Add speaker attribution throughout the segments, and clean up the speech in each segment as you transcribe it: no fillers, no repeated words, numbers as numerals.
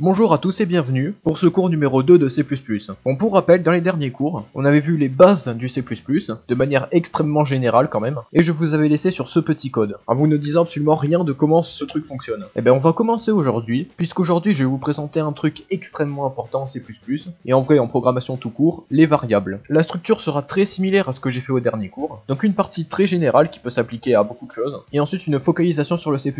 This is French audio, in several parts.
Speaker 1: Bonjour à tous et bienvenue pour ce cours numéro 2 de C++. Bon, pour rappel, dans les derniers cours, on avait vu les bases du C++, de manière extrêmement générale quand même, et je vous avais laissé sur ce petit code, en vous ne disant absolument rien de comment ce truc fonctionne. Et bien on va commencer aujourd'hui, puisqu'aujourd'hui je vais vous présenter un truc extrêmement important en C++, et en vrai en programmation tout court, les variables. La structure sera très similaire à ce que j'ai fait au dernier cours, donc une partie très générale qui peut s'appliquer à beaucoup de choses, et ensuite une focalisation sur le C++.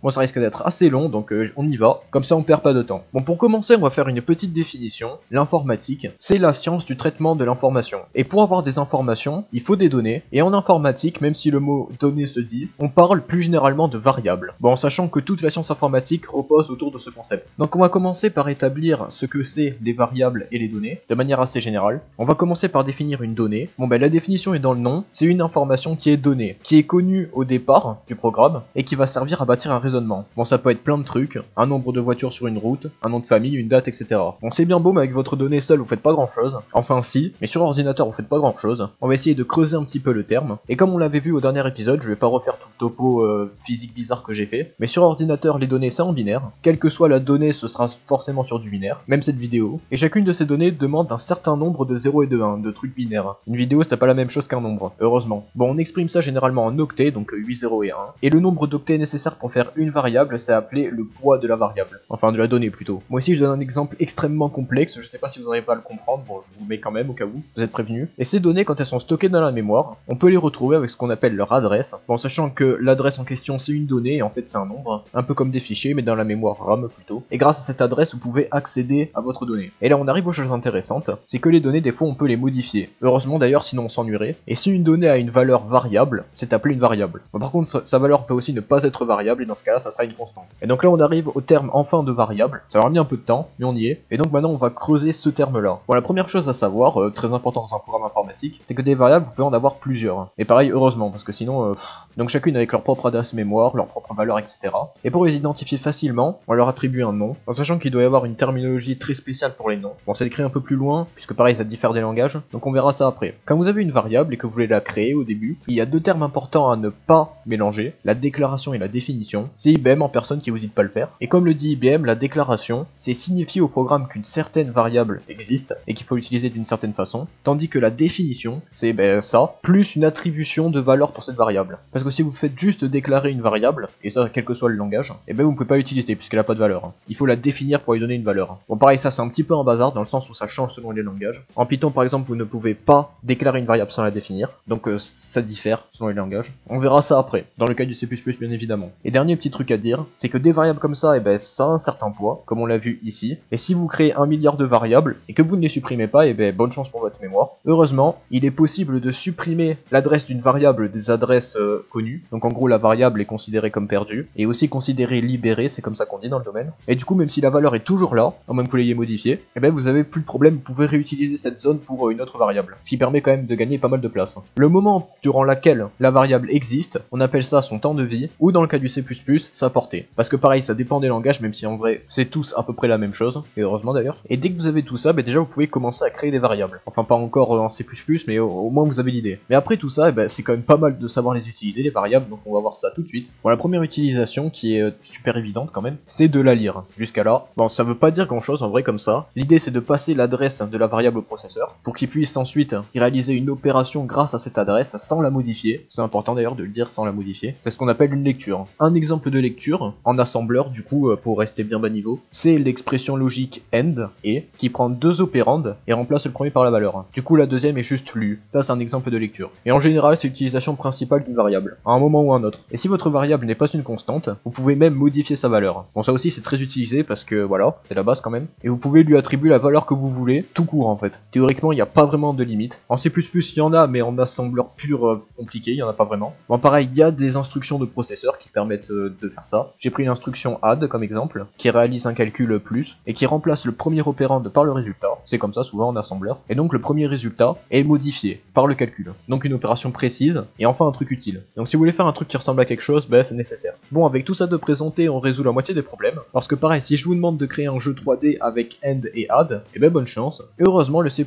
Speaker 1: Bon, ça risque d'être assez long, donc on y va, comme ça on perd pas de temps. Bon, pour commencer, on va faire une petite définition. L'informatique, c'est la science du traitement de l'information. Et pour avoir des informations, il faut des données, et en informatique, même si le mot données se dit, on parle plus généralement de variables. Bon, en sachant que toute la science informatique repose autour de ce concept. Donc on va commencer par établir ce que c'est les variables et les données, de manière assez générale. On va commencer par définir une donnée. Bon, ben la définition est dans le nom, c'est une information qui est donnée, qui est connue au départ du programme, et qui va servir à bâtir un raisonnement. Bon, ça peut être plein de trucs, un nombre de voitures sur une route, un nom de famille, une date, etc. Bon, c'est bien beau, mais avec votre donnée seule, vous faites pas grand chose. Enfin, si, mais sur ordinateur, vous faites pas grand chose. On va essayer de creuser un petit peu le terme. Et comme on l'avait vu au dernier épisode, je vais pas refaire tout le topo physique bizarre que j'ai fait. Mais sur ordinateur, les données, c'est en binaire. Quelle que soit la donnée, ce sera forcément sur du binaire. Même cette vidéo. Et chacune de ces données demande un certain nombre de 0 et de 1, de trucs binaires. Une vidéo, c'est pas la même chose qu'un nombre, heureusement. Bon, on exprime ça généralement en octets, donc 8, 0 et 1. Et le nombre d'octets nécessaire pour faire une variable, c'est appelé le poids de la variable. Enfin, de la donnée plutôt. Moi aussi je donne un exemple extrêmement complexe, je sais pas si vous n'arrivez pas à le comprendre, bon je vous le mets quand même au cas où, vous êtes prévenus. Et ces données, quand elles sont stockées dans la mémoire, on peut les retrouver avec ce qu'on appelle leur adresse, bon sachant que l'adresse en question c'est une donnée et en fait c'est un nombre, un peu comme des fichiers mais dans la mémoire RAM plutôt. Et grâce à cette adresse vous pouvez accéder à votre donnée. Et là on arrive aux choses intéressantes, c'est que les données des fois on peut les modifier. Heureusement d'ailleurs sinon on s'ennuierait. Et si une donnée a une valeur variable, c'est appelé une variable. Bon, par contre sa valeur peut aussi ne pas être variable et dans ce cas là ça sera une constante. Et donc là on arrive au terme enfin de variable, ça aura mis un peu de temps, mais on y est. Et donc maintenant on va creuser ce terme-là. Bon, la première chose à savoir, très important dans un programme informatique, c'est que des variables, vous pouvez en avoir plusieurs. Et pareil, heureusement, parce que sinon... Donc chacune avec leur propre adresse mémoire, leur propre valeur, etc. Et pour les identifier facilement, on leur attribue un nom, en sachant qu'il doit y avoir une terminologie très spéciale pour les noms. Bon, c'est écrit un peu plus loin, puisque pareil, ça diffère des langages, donc on verra ça après. Quand vous avez une variable et que vous voulez la créer au début, il y a deux termes importants à ne pas mélanger, la déclaration et la définition. C'est IBM en personne qui vous dit de pas le faire. Et comme le dit IBM, la déclaration, c'est signifier au programme qu'une certaine variable existe et qu'il faut l'utiliser d'une certaine façon, tandis que la définition, c'est ça, plus une attribution de valeur pour cette variable. Parce que si vous faites juste déclarer une variable, et ça quel que soit le langage, et vous ne pouvez pas l'utiliser puisqu'elle n'a pas de valeur. Il faut la définir pour lui donner une valeur. Bon pareil, ça c'est un petit peu un bazar dans le sens où ça change selon les langages. En Python par exemple, vous ne pouvez pas déclarer une variable sans la définir, donc ça diffère selon les langages. On verra ça après, dans le cas du C++ bien évidemment. Et dernier petit truc à dire, c'est que des variables comme ça, ça a un certain poids, comme on l'a vu ici, et si vous créez 1 milliard de variables et que vous ne les supprimez pas, bonne chance pour votre mémoire. Heureusement, il est possible de supprimer l'adresse d'une variable des adresses connues, donc en gros la variable est considérée comme perdue, et aussi considérée libérée, c'est comme ça qu'on dit dans le domaine. Et du coup, même si la valeur est toujours là, au moins que vous l'ayez modifiée, vous avez plus de problème, vous pouvez réutiliser cette zone pour une autre variable, ce qui permet quand même de gagner pas mal de place. Le moment durant lequel la variable existe, on appelle ça son temps de vie, ou dans le cas du C++, sa portée. Parce que pareil, ça dépend des langages, même si en vrai, c'est tous à peu près la même chose, et heureusement d'ailleurs. Et dès que vous avez tout ça, déjà vous pouvez commencer à créer des variables. Enfin pas encore en C++, mais au moins vous avez l'idée. Mais après tout ça, c'est quand même pas mal de savoir les utiliser, les variables, donc on va voir ça tout de suite. Bon, la première utilisation, qui est super évidente quand même, c'est de la lire. Jusqu'à là, bon ça veut pas dire grand chose en vrai comme ça. L'idée c'est de passer l'adresse de la variable au processeur, pour qu'il puisse ensuite réaliser une opération grâce à cette adresse, sans la modifier. C'est important d'ailleurs de le dire sans la modifier. C'est ce qu'on appelle une lecture. Un exemple de lecture, en assembleur du coup, pour rester bien bas niveau, c'est l'expression logique AND, et, qui prend deux opérandes et remplace le premier par la valeur. Du coup la deuxième est juste lue. Ça c'est un exemple de lecture. Et en général c'est l'utilisation principale d'une variable, à un moment ou à un autre. Et si votre variable n'est pas une constante, vous pouvez même modifier sa valeur. Bon ça aussi c'est très utilisé parce que voilà, c'est la base quand même. Et vous pouvez lui attribuer la valeur que vous voulez, tout court en fait. Théoriquement il n'y a pas vraiment de limite. En C++ il y en a, mais en assembleur pur compliqué, il n'y en a pas vraiment. Bon pareil, il y a des instructions de processeur qui permettent de faire ça. J'ai pris l'instruction add comme exemple, qui réalise un calcul plus, et qui remplace le premier opérand par le résultat. C'est comme ça souvent en assembleur. Et donc le premier résultat est est modifié par le calcul. Donc une opération précise, et enfin un truc utile. Donc si vous voulez faire un truc qui ressemble à quelque chose, ben c'est nécessaire. Bon, avec tout ça de présenté, on résout la moitié des problèmes, parce que pareil, si je vous demande de créer un jeu 3D avec end et add, et ben bonne chance. Et heureusement, le C++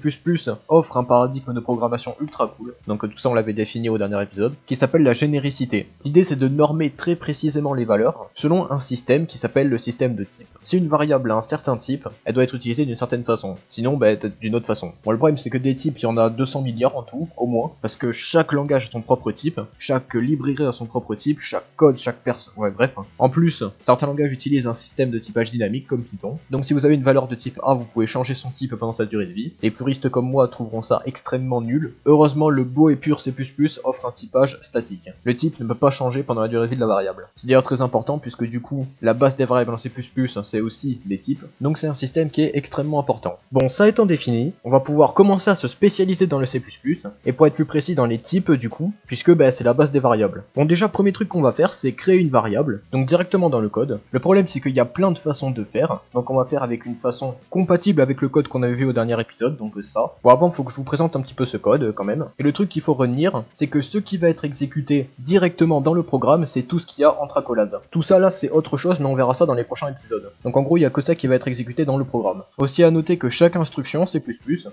Speaker 1: offre un paradigme de programmation ultra cool, donc tout ça on l'avait défini au dernier épisode, qui s'appelle la généricité. L'idée c'est de normer très précisément les valeurs, selon un système qui s'appelle le système de type. Si une variable a un certain type, elle doit être utilisée d'une certaine façon, sinon ben d'une autre façon. Bon, le problème c'est que des types, il y en a 200 milliards en tout, au moins, parce que chaque langage a son propre type, chaque librairie a son propre type, chaque code, chaque personne, ouais bref. En plus, certains langages utilisent un système de typage dynamique comme Python, donc si vous avez une valeur de type A, vous pouvez changer son type pendant sa durée de vie. Les puristes comme moi trouveront ça extrêmement nul. Heureusement, le beau et pur C++ offre un typage statique. Le type ne peut pas changer pendant la durée de vie de la variable. C'est d'ailleurs très important puisque du coup, la base des variables en C++ c'est aussi les types, donc c'est un système qui est extrêmement important. Bon, ça étant défini, on va pouvoir commencer à se spécialiser dans le C++, et pour être plus précis dans les types du coup, puisque c'est la base des variables. Bon, déjà, premier truc qu'on va faire, c'est créer une variable, donc directement dans le code. Le problème c'est qu'il y a plein de façons de faire, donc on va faire avec une façon compatible avec le code qu'on avait vu au dernier épisode, donc ça. Bon, avant, il faut que je vous présente un petit peu ce code quand même, et le truc qu'il faut retenir, c'est que ce qui va être exécuté directement dans le programme, c'est tout ce qu'il y a entre accolades. Tout ça là, c'est autre chose, mais on verra ça dans les prochains épisodes. Donc en gros, il y a que ça qui va être exécuté dans le programme. Aussi à noter que chaque instruction C++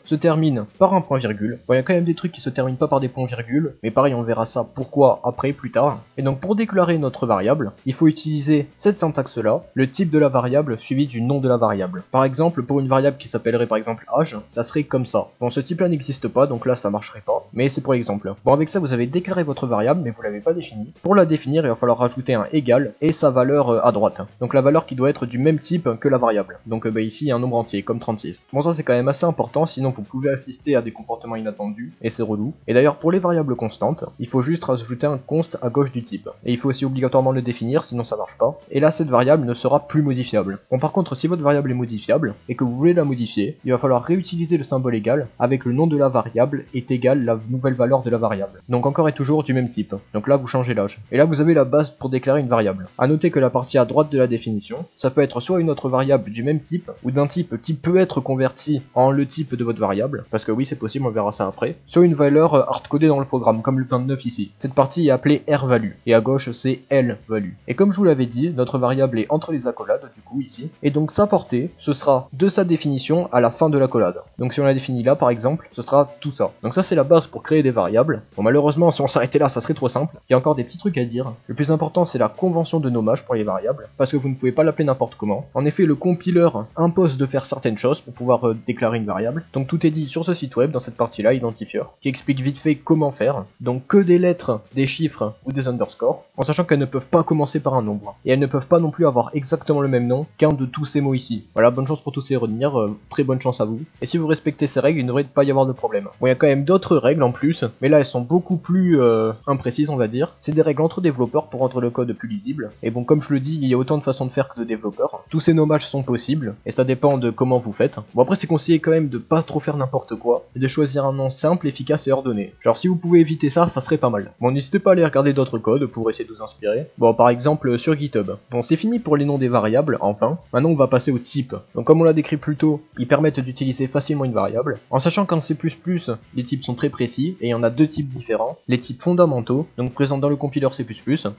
Speaker 1: se termine par un point virgule. Bon, il y a quand même des trucs qui se terminent pas par des points virgules, mais pareil, on verra ça pourquoi après, plus tard. Et donc pour déclarer notre variable, il faut utiliser cette syntaxe là, le type de la variable suivi du nom de la variable. Par exemple, pour une variable qui s'appellerait par exemple âge, ça serait comme ça. Bon, ce type là n'existe pas, donc là ça marcherait pas, mais c'est pour l'exemple. Bon, avec ça vous avez déclaré votre variable, mais vous l'avez pas définie. Pour la définir, il va falloir rajouter un égal et sa valeur à droite. Donc la valeur qui doit être du même type que la variable. Donc ici il y a un nombre entier, comme 36. Bon, ça c'est quand même assez important, sinon vous pouvez assister à des comportements inattendus, et c'est relou. Et d'ailleurs pour les variables constantes, il faut juste rajouter un const à gauche du type. Et il faut aussi obligatoirement le définir, sinon ça marche pas. Et là cette variable ne sera plus modifiable. Bon, par contre, si votre variable est modifiable, et que vous voulez la modifier, il va falloir réutiliser le symbole égal avec le nom de la variable est égal la nouvelle valeur de la variable. Donc encore et toujours du même type. Donc là vous changez l'âge. Et là vous avez la base pour déclarer une variable. A noter que la partie à droite de la définition, ça peut être soit une autre variable du même type, ou d'un type qui peut être converti en le type de votre variable, parce que oui c'est possible, on verra ça après, soit une valeur hardcodée dans le programme, comme le 29 ici. Cette partie est appelée rvalue, et à gauche c'est lvalue. Et comme je vous l'avais dit, notre variable est entre les accolades, du coup ici, et donc sa portée, ce sera de sa définition à la fin de l'accolade. Donc si on la définit là par exemple, ce sera tout ça. Donc ça c'est la base pour créer des variables. Bon, malheureusement si on s'arrêtait là ça serait trop simple, il y a encore des petits trucs à dire. Le plus important c'est la convention de nommage pour les variables, parce que vous ne pouvez pas l'appeler n'importe comment. En effet le compiler impose de faire certaines choses pour pouvoir déclarer une variable. Donc tout est dit sur ce site web dans cette partie là, identifieur, qui explique vite fait comment faire. Donc que des lettres, des chiffres ou des underscores, en sachant qu'elles ne peuvent pas commencer par un nombre. Et elles ne peuvent pas non plus avoir exactement le même nom qu'un de tous ces mots ici. Voilà, bonne chance pour tous les retenir, très bonne chance à vous. Et si vous respectez ces règles, il ne devrait pas y avoir de problème. Bon, il y a quand même d'autres règles en plus, mais là elles sont beaucoup plus imprécises on va dire. C'est des règles entre développeurs pour rendre le code plus lisible. Et bon, comme je le dis, il y a autant de façons de faire que de développeurs. Tous ces nommages sont possibles, et ça dépend de comment vous faites. Bon, après c'est conseillé quand même de pas trop faire n'importe quoi, et de choisir un nom simple, efficace et ordonné. Genre si vous pouvez éviter ça, ça serait pas mal. Bon, n'hésitez pas à aller regarder d'autres codes pour essayer de vous inspirer. Bon, par exemple sur GitHub. Bon, c'est fini pour les noms des variables, enfin. Maintenant on va passer aux types. Donc comme on l'a décrit plus tôt, ils permettent d'utiliser facilement une variable, en sachant qu'en C++, les types sont très précis, et il y en a deux types différents. Les types fondamentaux, donc présents dans le compiler C++,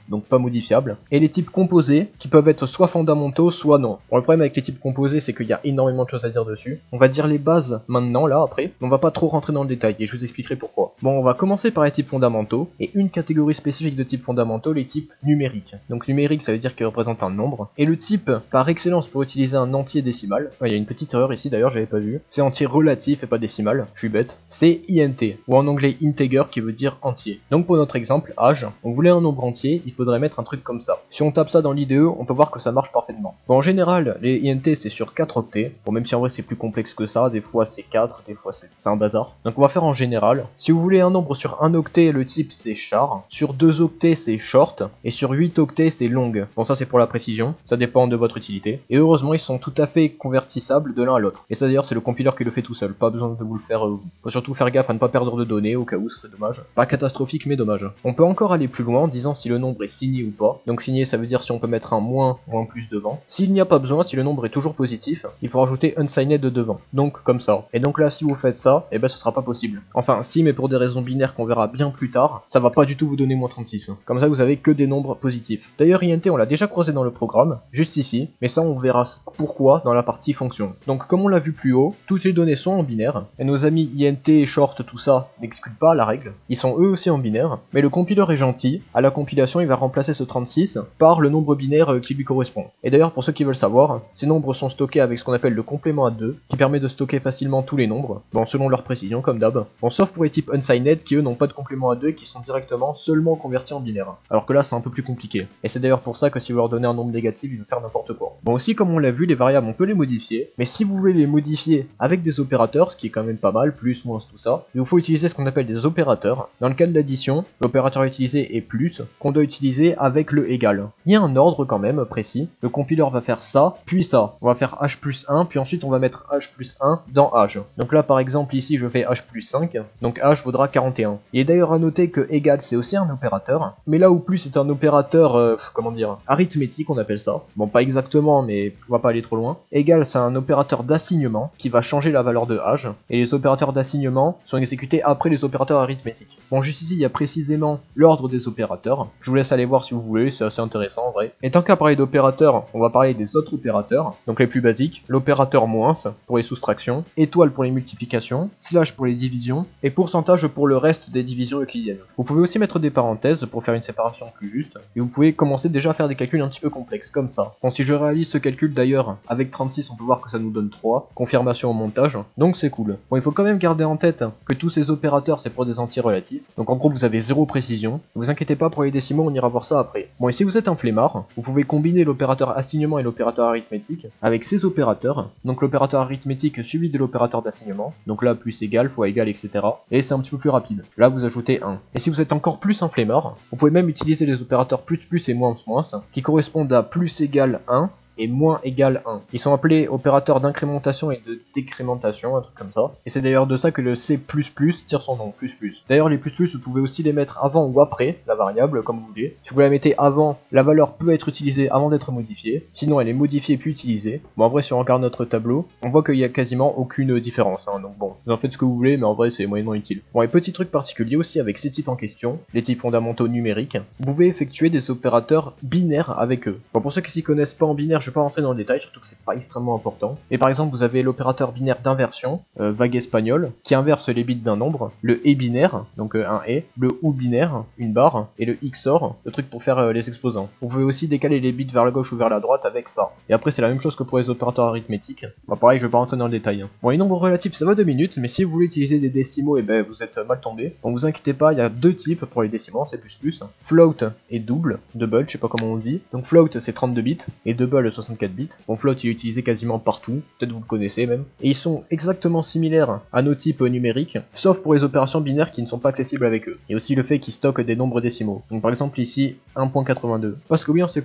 Speaker 1: donc pas modifiables, et les types composés, qui peuvent être soit fondamentaux, soit non. Bon, le problème avec les types composés, c'est qu'il y a énormément de choses à dire dessus. On va dire les bases maintenant, là, après. On va pas trop rentrer dans le détail, et je vous expliquerai pourquoi. Bon, on va commencer par les types fondamentaux, et une catégorie spécifique de types fondamentaux, les types numériques. Donc numérique, ça veut dire qu'il représente un nombre, et le type, par excellence pour utiliser un entier décimal, il y a une petite erreur ici d'ailleurs, j'avais pas vu, c'est entier relatif et pas décimal, je suis bête, c'est int, ou en anglais integer qui veut dire entier. Donc pour notre exemple, âge, on voulait un nombre entier, il faudrait mettre un truc comme ça. Si on tape ça dans l'IDE, on peut voir que ça marche parfaitement. Bon, en général, les int c'est sur 4 octets, bon même si en vrai c'est plus complexe que ça, des fois c'est 4, des fois c'est un bazar. Donc on va faire en général, si vous voulez un nombre sur 1 octet, le type c'est char, sur 2 octets c'est short, et sur 8 octets c'est long. Bon ça c'est pour la précision, ça dépend de votre utilité. Et heureusement ils sont tout à fait convertissables de l'un à l'autre. Et ça d'ailleurs c'est le compiler qui le fait tout seul, pas besoin de vous le faire vous. Faut surtout faire gaffe à ne pas perdre de données, au cas où ce serait dommage. Pas catastrophique mais dommage. On peut encore aller plus loin en disant si le nombre est signé ou pas. Donc signé ça veut dire si on peut mettre un moins ou un plus devant. S'il n'y a pas besoin, si le nombre est toujours positif, il faut rajouter unsigned devant. Donc comme ça. Et donc là si vous faites ça, et ben ce sera pas possible. Enfin si, mais pour des raisons binaires qu'on verra bien plus tard, ça va pas du tout vous donner moins 36. Comme ça vous avez que des nombres positifs. D'ailleurs INT on l'a déjà croisé dans le programme, juste ici, mais ça on verra pourquoi dans la partie fonction. Donc comme on l'a vu plus haut, toutes les données sont en binaire, et nos amis INT, short, tout ça n'excluent pas la règle, ils sont eux aussi en binaire, mais le compiler est gentil, à la compilation il va remplacer ce 36 par le nombre binaire qui lui correspond. Et d'ailleurs pour ceux qui veulent savoir, ces nombres sont stockés avec ce qu'on appelle le complément à 2, qui permet de stocker facilement tous les nombres, bon selon leur précision comme d'hab, bon sauf pour les types unsigned qui eux n'ont pas de complément à 2 et qui sont directement seulement convertis en binaire, alors que là c'est un peu plus compliqué. Et c'est d'ailleurs pour ça que si vous leur donnez un nombre négatif, ils vont faire n'importe quoi. Bon aussi comme on l'a vu, les variables on peut les modifier, mais si vous voulez les modifier avec des opérateurs, ce qui est quand même pas mal, plus, moins, tout ça, il vous faut utiliser ce qu'on appelle des opérateurs. Dans le cas de l'addition, l'opérateur utilisé est plus, qu'on doit utiliser avec le égal. Il y a un ordre quand même précis, le compiler va faire ça, puis ça. On va faire h plus 1, puis ensuite on va mettre h plus 1 dans h. Donc là par exemple ici je fais h plus 5, donc h vaudra 41. Il est d'ailleurs à noter que égal c'est aussi un opérateur, mais là où plus est un opérateur, comment dire, arithmétique on appelle ça. Bon pas exactement mais on va pas aller trop loin. Égal c'est un opérateur d'assignement qui va changer la valeur de h, et les opérateurs d'assignement sont exécutés après les opérateurs arithmétiques. Bon juste ici il y a précisément l'ordre des opérateurs, je vous laisse aller voir si vous voulez, c'est assez intéressant en vrai. Et tant qu'à parler d'opérateurs, on va parler des autres opérateurs, donc les plus basiques, l'opérateur moins pour les soustractions, étoile pour les multiplications, slash pour les divisions, et pourcentage pour le reste des divisions euclidiennes. Vous pouvez aussi mettre des parenthèses pour faire une séparation plus juste, et vous pouvez commencer déjà à faire des calculs un petit peu complexes, comme ça. Bon si je réalise ce calcul d'ailleurs, avec 36 on peut voir que ça nous donne 3, confirmation au montage, donc c'est cool. Bon il faut quand même garder en tête que tous ces opérateurs c'est pour des entiers relatifs, donc en gros vous avez 0 précision, ne vous inquiétez pas pour les décimaux on ira voir ça après. Bon et si vous êtes un flemmard, vous pouvez combiner l'opérateur assignement et l'opérateur arithmétique avec ces opérateurs, donc l'opérateur arithmétique suivi de l'opérateur d'assignement, donc là plus égal, fois égal, etc. Et c'est un petit peu plus rapide, là vous ajoutez 1. Et si vous êtes encore plus un flemmard, vous pouvez même utiliser les opérateurs plus et moins qui correspondent à plus égal 1, et moins égal 1. Ils sont appelés opérateurs d'incrémentation et de décrémentation, un truc comme ça. Et c'est d'ailleurs de ça que le C++ tire son nom, plus. D'ailleurs les plus, vous pouvez aussi les mettre avant ou après la variable, comme vous voulez. Si vous la mettez avant, la valeur peut être utilisée avant d'être modifiée. Sinon elle est modifiée puis utilisée. Bon en vrai si on regarde notre tableau, on voit qu'il n'y a quasiment aucune différence. Hein. Donc bon, vous en faites ce que vous voulez, mais en vrai c'est moyennement utile. Bon et petit truc particulier aussi avec ces types en question, les types fondamentaux numériques, vous pouvez effectuer des opérateurs binaires avec eux. Bon pour ceux qui s'y connaissent pas en binaire, je vais pas rentrer dans le détail, surtout que c'est pas extrêmement important. Mais par exemple, vous avez l'opérateur binaire d'inversion, vague espagnole, qui inverse les bits d'un nombre, le et binaire, donc un et, le ou binaire, une barre, et le XOR, le truc pour faire les exposants. Vous pouvez aussi décaler les bits vers la gauche ou vers la droite avec ça. Et après, c'est la même chose que pour les opérateurs arithmétiques. Bon, pareil, je vais pas rentrer dans le détail. Bon, les nombres relatifs, ça va 2 minutes, mais si vous voulez utiliser des décimaux, et ben vous êtes mal tombé. Bon, vous inquiétez pas, il y a 2 types pour les décimaux, c'est plus. Float et double, je sais pas comment on le dit. Donc float c'est 32 bits, et double 64 bits. Bon, float il est utilisé quasiment partout, peut-être vous le connaissez même. Et ils sont exactement similaires à nos types numériques, sauf pour les opérations binaires qui ne sont pas accessibles avec eux. Et aussi le fait qu'ils stockent des nombres décimaux. Donc par exemple ici, 1.82. Parce que oui, en C++,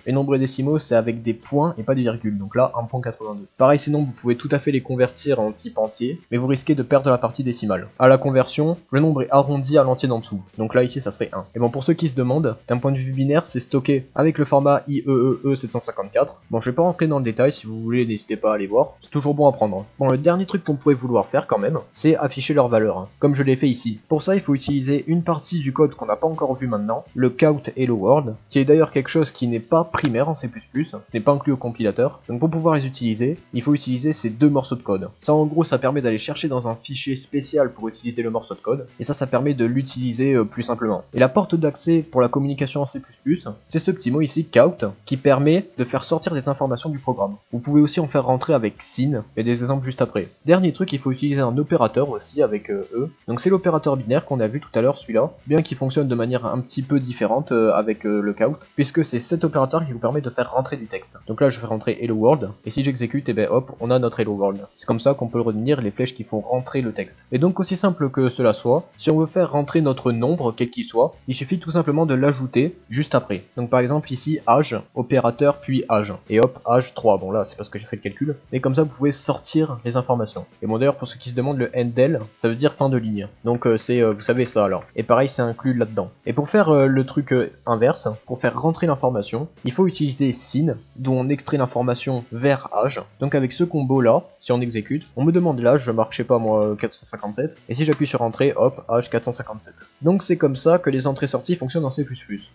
Speaker 1: les nombres décimaux c'est avec des points et pas des virgules. Donc là, 1.82. Pareil, ces nombres, vous pouvez tout à fait les convertir en type entier, mais vous risquez de perdre la partie décimale. À la conversion, le nombre est arrondi à l'entier d'en dessous. Donc là, ici, ça serait 1. Et bon, pour ceux qui se demandent, d'un point de vue binaire, c'est stocké avec le format IEEE 754. Bon, je vais pas rentrer dans le détail, si vous voulez, n'hésitez pas à aller voir. C'est toujours bon à prendre. Bon, le dernier truc qu'on pourrait vouloir faire quand même, c'est afficher leur valeur, comme je l'ai fait ici. Pour ça, il faut utiliser une partie du code qu'on n'a pas encore vu maintenant, le count hello world, qui est d'ailleurs quelque chose qui n'est pas primaire en C++, ce n'est pas inclus au compilateur. Donc pour pouvoir les utiliser, il faut utiliser ces 2 morceaux de code. Ça en gros, ça permet d'aller chercher dans un fichier spécial pour utiliser le morceau de code, et ça permet de l'utiliser plus simplement. Et la porte d'accès pour la communication en C++, c'est ce petit mot ici, count, qui permet de faire faire sortir des informations du programme. Vous pouvez aussi en faire rentrer avec SIN, il y a des exemples juste après. Dernier truc, il faut utiliser un opérateur aussi avec E. Donc c'est l'opérateur binaire qu'on a vu tout à l'heure, celui-là, bien qu'il fonctionne de manière un petit peu différente avec le count, puisque c'est cet opérateur qui vous permet de faire rentrer du texte. Donc là je fais rentrer Hello World, et si j'exécute, et ben hop, on a notre Hello World. C'est comme ça qu'on peut retenir les flèches qui font rentrer le texte. Et donc aussi simple que cela soit, si on veut faire rentrer notre nombre, quel qu'il soit, il suffit tout simplement de l'ajouter juste après. Donc par exemple ici âge, opérateur puis âge, et hop, âge 3. Bon là c'est parce que j'ai fait le calcul, mais comme ça vous pouvez sortir les informations. Et bon d'ailleurs pour ceux qui se demandent, le endel, ça veut dire fin de ligne. Donc c'est, vous savez ça alors. Et pareil c'est inclus là-dedans. Et pour faire le truc inverse, pour faire rentrer l'information, il faut utiliser SIN, d'où on extrait l'information vers âge. Donc avec ce combo là, si on exécute, on me demande l'âge, je marque je sais pas moi 457, et si j'appuie sur entrée, hop, âge 457. Donc c'est comme ça que les entrées-sorties fonctionnent en C++.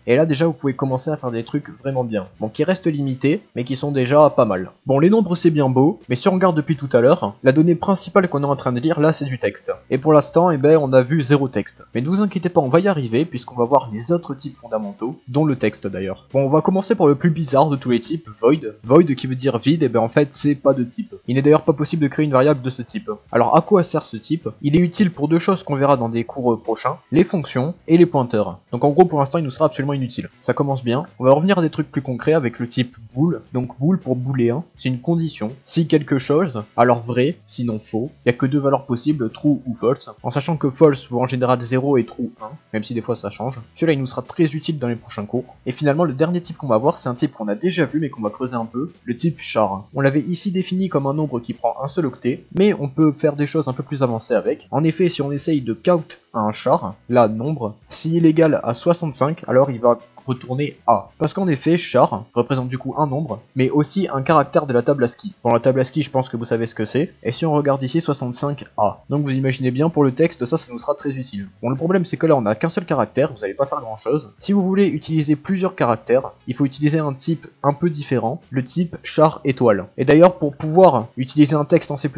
Speaker 1: Et là déjà vous pouvez commencer à faire des trucs vraiment bien. Bon, qui restent limités, mais qui sont déjà pas mal. Bon, les nombres c'est bien beau, mais si on regarde depuis tout à l'heure, la donnée principale qu'on est en train de lire là c'est du texte. Et pour l'instant, eh ben, on a vu 0 texte. Mais ne vous inquiétez pas, on va y arriver, puisqu'on va voir les autres types fondamentaux, dont le texte d'ailleurs. Bon, on va commencer par le plus bizarre de tous les types, void. Void qui veut dire vide, et ben en fait c'est pas de type. Il n'est d'ailleurs pas possible de créer une variable de ce type. Alors à quoi sert ce type? Il est utile pour deux choses qu'on verra dans des cours prochains, les fonctions et les pointeurs. Donc en gros pour l'instant il nous sera absolument inutile. Ça commence bien. On va revenir à des trucs plus concrets avec le type bool. Donc bool pour booléen, c'est une condition. Si quelque chose, alors vrai, sinon faux. Il n'y a que deux valeurs possibles, true ou false. En sachant que false vaut en général 0 et true 1, même si des fois ça change. Celui-là il nous sera très utile dans les prochains cours. Et finalement le dernier type qu'on va voir c'est un type qu'on a déjà vu mais qu'on va creuser un peu, le type char. On l'avait ici défini comme un nombre qui prend un seul octet, mais on peut faire des choses un peu plus avancées avec. En effet, si on essaye de count à un char, là nombre, s'il est égal à 65, alors il va retourner A. Parce qu'en effet, char représente du coup un nombre, mais aussi un caractère de la table ASCII. Bon, la table ASCII, je pense que vous savez ce que c'est. Et si on regarde ici, 65A. Donc vous imaginez bien, pour le texte, ça nous sera très utile. Bon, le problème, c'est que là, on n'a qu'un seul caractère, vous n'allez pas faire grand-chose. Si vous voulez utiliser plusieurs caractères, il faut utiliser un type un peu différent, le type char étoile. Et d'ailleurs, pour pouvoir utiliser un texte en C++,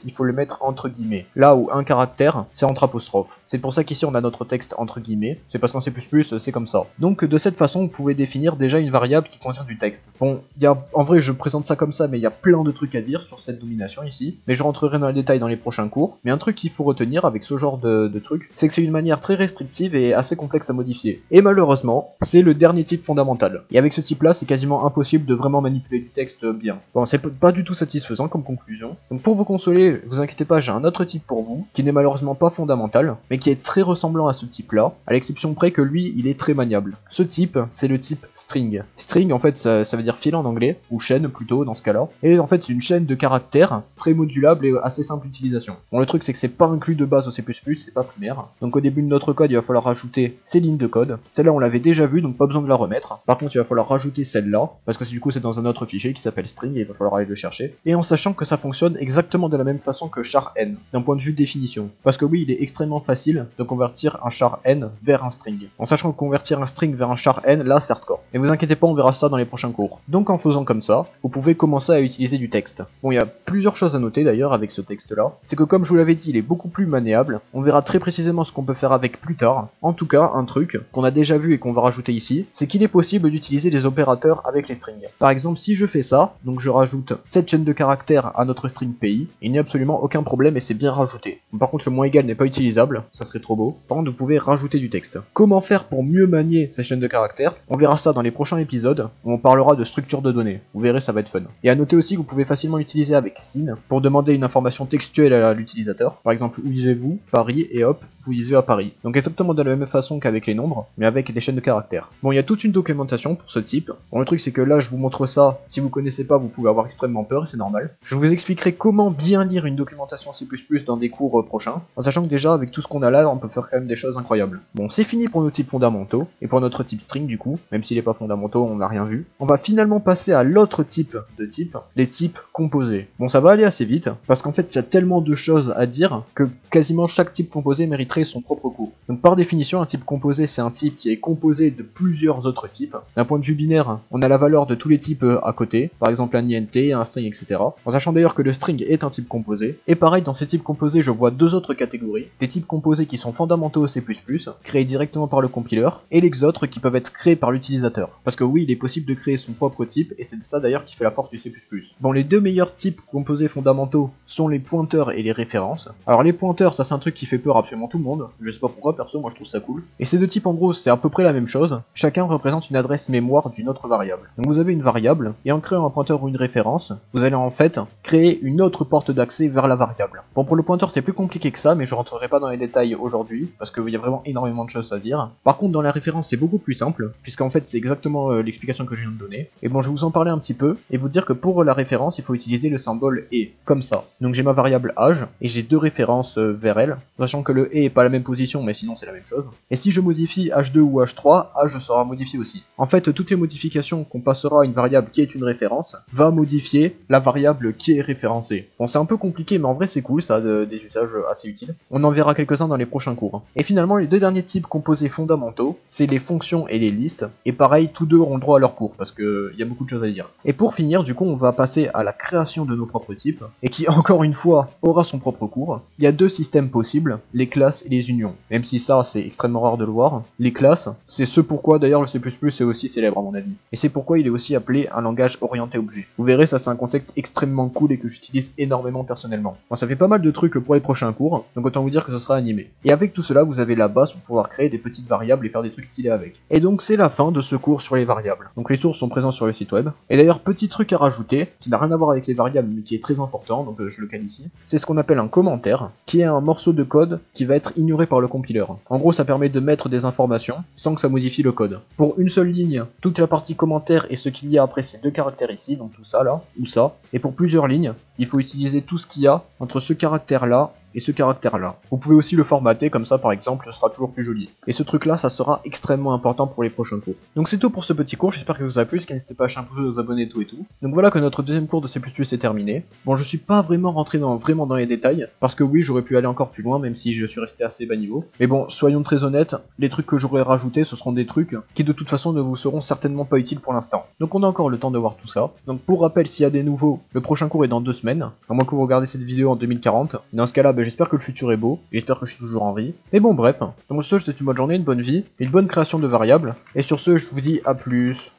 Speaker 1: il faut le mettre entre guillemets. Là où un caractère, c'est entre apostrophes. C'est pour ça qu'ici, on a notre texte entre guillemets. C'est parce qu'en C++, c'est comme ça. Donc, de cette façon, vous pouvez définir déjà une variable qui contient du texte. Bon, en vrai, je présente ça comme ça, mais il y a plein de trucs à dire sur cette domination ici. Mais je rentrerai dans les détails dans les prochains cours. Mais un truc qu'il faut retenir avec ce genre de truc, c'est que c'est une manière très restrictive et assez complexe à modifier. Et malheureusement, c'est le dernier type fondamental. Et avec ce type-là, c'est quasiment impossible de vraiment manipuler du texte bien. Bon, c'est pas du tout satisfaisant comme conclusion. Donc pour vous consoler, vous inquiétez pas, j'ai un autre type pour vous, qui n'est malheureusement pas fondamental, mais qui est très ressemblant à ce type-là, à l'exception près que lui, il est très maniable. Ce type, c'est le type string. String, en fait, ça veut dire fil en anglais, ou chaîne plutôt dans ce cas-là. Et en fait, c'est une chaîne de caractères très modulable et assez simple d'utilisation. Bon, le truc, c'est que c'est pas inclus de base au C++, c'est pas primaire. Donc au début de notre code, il va falloir rajouter ces lignes de code. Celle-là, on l'avait déjà vue, donc pas besoin de la remettre. Par contre, il va falloir rajouter celle-là, parce que du coup, c'est dans un autre fichier qui s'appelle string, et il va falloir aller le chercher. Et en sachant que ça fonctionne exactement de la même façon que char n, d'un point de vue définition. Parce que oui, il est extrêmement facile de convertir un char n vers un string. En sachant que convertir un string vers un char n, là, c'est hardcore. Et vous inquiétez pas, on verra ça dans les prochains cours. Donc en faisant comme ça, vous pouvez commencer à utiliser du texte. Bon, il y a plusieurs choses à noter d'ailleurs avec ce texte-là. C'est que comme je vous l'avais dit, il est beaucoup plus maniable. On verra très précisément ce qu'on peut faire avec plus tard. En tout cas, un truc qu'on a déjà vu et qu'on va rajouter ici, c'est qu'il est possible d'utiliser des opérateurs avec les strings. Par exemple, si je fais ça, donc je rajoute cette chaîne de caractères à notre string pays, il n'y a absolument aucun problème et c'est bien rajouté. Par contre, le moins égal n'est pas utilisable, ça serait trop beau. Par contre, vous pouvez rajouter du texte. Comment faire pour mieux manier ces chaînes de caractères? On verra ça dans les prochains épisodes où on parlera de structure de données. Vous verrez, ça va être fun. Et à noter aussi que vous pouvez facilement l'utiliser avec SIN pour demander une information textuelle à l'utilisateur. Par exemple, où vivez-vous? Paris, et hop, vous vivez à Paris. Donc exactement de la même façon qu'avec les nombres, mais avec des chaînes de caractères. Bon, il y a toute une documentation pour ce type. Bon, le truc c'est que là, je vous montre ça. Si vous connaissez pas, vous pouvez avoir extrêmement peur et c'est normal. Je vous expliquerai comment bien lire une documentation C++ dans des cours prochains, en sachant que déjà, avec tout ce qu'on a là, on peut faire quand même des choses incroyables. Bon, c'est fini pour nos types fondamentaux, et pour notre type string du coup, même s'il n'est pas fondamentaux, on n'a rien vu. On va finalement passer à l'autre type de type, les types composés. Bon, ça va aller assez vite, parce qu'en fait, il y a tellement de choses à dire que quasiment chaque type composé mériterait son propre cours. Donc par définition, un type composé, c'est un type qui est composé de plusieurs autres types. D'un point de vue binaire, on a la valeur de tous les types à côté, par exemple un int, un string, etc. En sachant d'ailleurs que le string est un type composé. Et pareil, dans ces types composés, je vois deux autres catégories. Des types composés qui sont fondamentaux au C++, créés directement par le compiler, et les autres qui peuvent être être créé par l'utilisateur. Parce que oui, il est possible de créer son propre type, et c'est ça d'ailleurs qui fait la force du C++. Bon, les deux meilleurs types composés fondamentaux sont les pointeurs et les références. Alors les pointeurs, ça c'est un truc qui fait peur à absolument tout le monde, je sais pas pourquoi, perso, moi je trouve ça cool. Et ces deux types en gros, c'est à peu près la même chose, chacun représente une adresse mémoire d'une autre variable. Donc vous avez une variable, et en créant un pointeur ou une référence, vous allez en fait créer une autre porte d'accès vers la variable. Bon, pour le pointeur c'est plus compliqué que ça, mais je rentrerai pas dans les détails aujourd'hui, parce qu'il y a vraiment énormément de choses à dire. Par contre, dans la référence c'est beaucoup plus simple, puisqu'en fait c'est exactement l'explication que je viens de donner. Et bon, je vais vous en parler un petit peu, et vous dire que pour la référence, il faut utiliser le symbole et, comme ça. Donc j'ai ma variable âge, et j'ai deux références vers elle, sachant que le et est pas la même position, mais sinon c'est la même chose. Et si je modifie h2 ou h3, âge sera modifié aussi. En fait, toutes les modifications qu'on passera à une variable qui est une référence, va modifier la variable qui est référencée. Bon, c'est un peu compliqué, mais en vrai c'est cool, ça a des usages assez utiles. On en verra quelques-uns dans les prochains cours. Et finalement, les deux derniers types composés fondamentaux, c'est les fonctions et les listes, et pareil, tous deux auront droit à leur cours, parce qu'il y a beaucoup de choses à dire. Et pour finir, du coup, on va passer à la création de nos propres types, et qui, encore une fois, aura son propre cours. Il y a deux systèmes possibles, les classes et les unions. Même si ça, c'est extrêmement rare de le voir. Les classes, c'est ce pourquoi d'ailleurs le C++ est aussi célèbre à mon avis. Et c'est pourquoi il est aussi appelé un langage orienté objet. Vous verrez, ça c'est un concept extrêmement cool et que j'utilise énormément personnellement. Bon, ça fait pas mal de trucs pour les prochains cours, donc autant vous dire que ce sera animé. Et avec tout cela, vous avez la base pour pouvoir créer des petites variables et faire des trucs stylés avec. Et donc c'est la fin de ce cours sur les variables. Donc les sources sont présentes sur le site web. Et d'ailleurs, petit truc à rajouter, qui n'a rien à voir avec les variables mais qui est très important, donc je le cale ici, c'est ce qu'on appelle un commentaire, qui est un morceau de code qui va être ignoré par le compileur. En gros, ça permet de mettre des informations sans que ça modifie le code. Pour une seule ligne, toute la partie commentaire et ce qu'il y a après ces deux caractères ici, donc tout ça là, ou ça. Et pour plusieurs lignes, il faut utiliser tout ce qu'il y a entre ce caractère là et ce caractère là. Vous pouvez aussi le formater comme ça par exemple, ce sera toujours plus joli. Et ce truc là, ça sera extrêmement important pour les prochains cours. Donc c'est tout pour ce petit cours, j'espère que vous a plu, n'hésitez pas à lâcher un pouce, vous abonner tout et tout. Donc voilà que notre deuxième cours de C++ est terminé. Bon, je suis pas vraiment rentré vraiment dans les détails, parce que oui, j'aurais pu aller encore plus loin même si je suis resté assez bas niveau. Mais bon, soyons très honnêtes, les trucs que j'aurais rajoutés, ce seront des trucs qui de toute façon ne vous seront certainement pas utiles pour l'instant. Donc on a encore le temps de voir tout ça. Donc pour rappel, s'il y a des nouveaux, le prochain cours est dans 2 semaines, à moins que vous regardez cette vidéo en 2040. Et dans ce cas là, j'espère que le futur est beau, et j'espère que je suis toujours en vie. Mais bon bref, donc sur ce, je vous souhaite une bonne journée, une bonne vie, et une bonne création de variables. Et sur ce, je vous dis à plus.